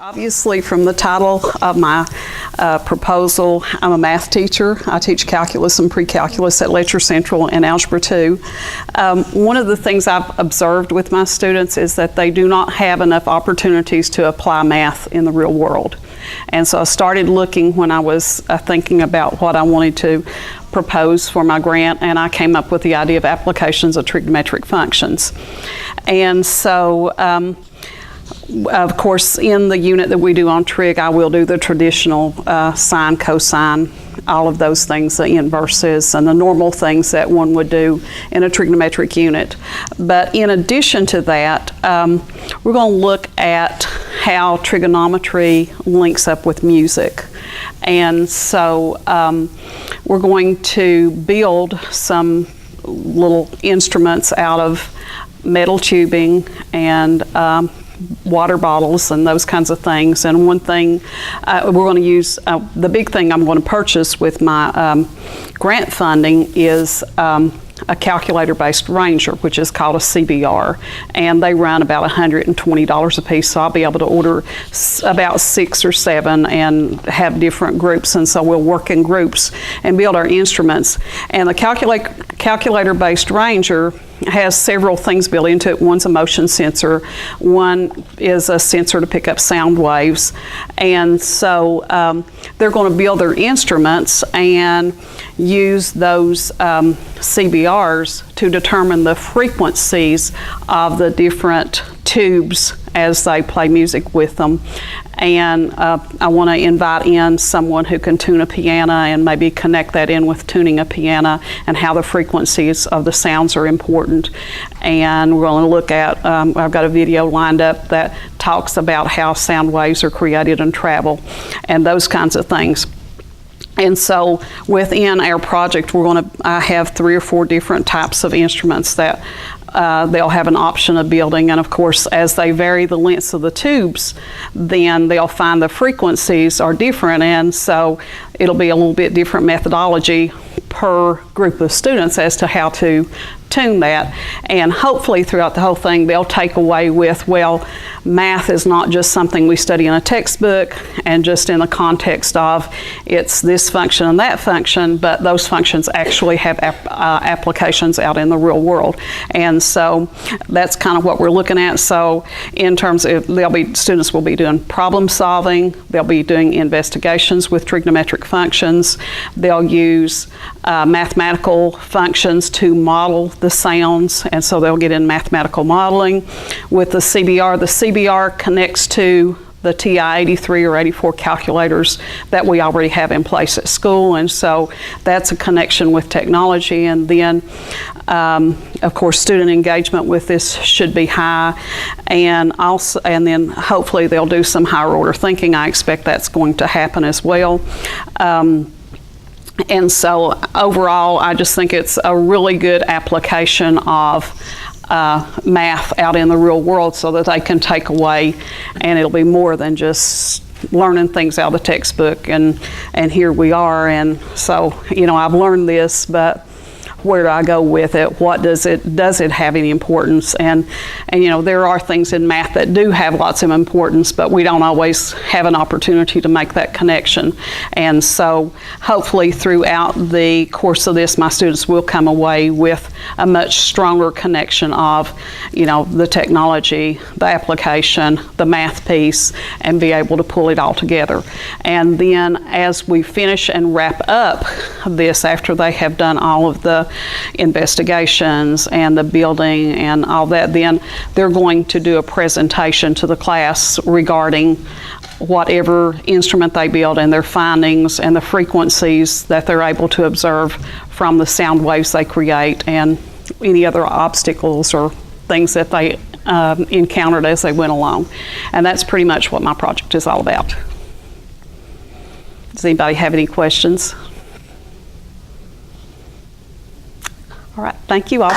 Obviously, from the title of my proposal, I'm a math teacher. I teach calculus and pre-calculus at Lecture Central and Algebra 2. One of the things I've observed with my students is that they do not have enough opportunities to apply math in the real world. And so I started looking when I was thinking about what I wanted to propose for my grant, and I came up with the idea of applications of trigonometric functions. And so of course, in the unit that we do on trig, I will do the traditional sine, cosine, all of those things, the inverses and the normal things that one would do in a trigonometric unit. But in addition to that, we're going to look at how trigonometry links up with music. And so we're going to build some little instruments out of metal tubing and water bottles and those kinds of things. And one thing we're going to use, the big thing I'm going to purchase with my grant funding is a calculator-based ranger, which is called a CBR, and they run about $120 a piece, so I'll be able to order about 6 or 7 and have different groups, and so we'll work in groups and build our instruments. And the calculator-based ranger has several things built into it. One's a motion sensor, one is a sensor to pick up sound waves, and so they're going to build their instruments and use those CBRs to determine the frequencies of the different tubes as they play music with them. And I want to invite in someone who can tune a piano and maybe connect that in with tuning a piano and how the frequencies of the sounds are important. And we're going to look at, I've got a video lined up that talks about how sound waves are created and travel and those kinds of things. And so within our project, we're going to have 3 or 4 different types of instruments that they'll have an option of building. And of course, as they vary the lengths of the tubes, then they'll find the frequencies are different. And so it'll be a little bit different methodology per group of students as to how to tune that. And hopefully throughout the whole thing, they'll take away with, well, math is not just something we study in a textbook and just in the context of it's this function and that function, but those functions actually have applications out in the real world. And so that's kind of what we're looking at. So in terms of, students will be doing problem solving, they'll be doing investigations with trigonometric functions, they'll use mathematical functions to model the sounds, and so they'll get in mathematical modeling. With the CBR connects to the TI-83 or 84 calculators that we already have in place at school, and so that's a connection with technology. And then of course student engagement with this should be high, and then hopefully they'll do some higher order thinking. I expect that's going to happen as well. And so overall, I just think it's a really good application of math out in the real world so that they can take away, and it'll be more than just learning things out of the textbook and here we are. And so, you know, I've learned this, but where do I go with it? What does it have any importance? And you know, there are things in math that do have lots of importance, but we don't always have an opportunity to make that connection. And so hopefully throughout the course of this, my students will come away with a much stronger connection of, you know, the technology, the application, the math piece, and be able to pull it all together. And then as we finish and wrap up this, after they have done all of the investigations and the building and all that, then they're going to do a presentation to the class regarding whatever instrument they build and their findings and the frequencies that they're able to observe from the sound waves they create and any other obstacles or things that they encountered as they went along. And that's pretty much what my project is all about. Does anybody have any questions? All right, thank you all.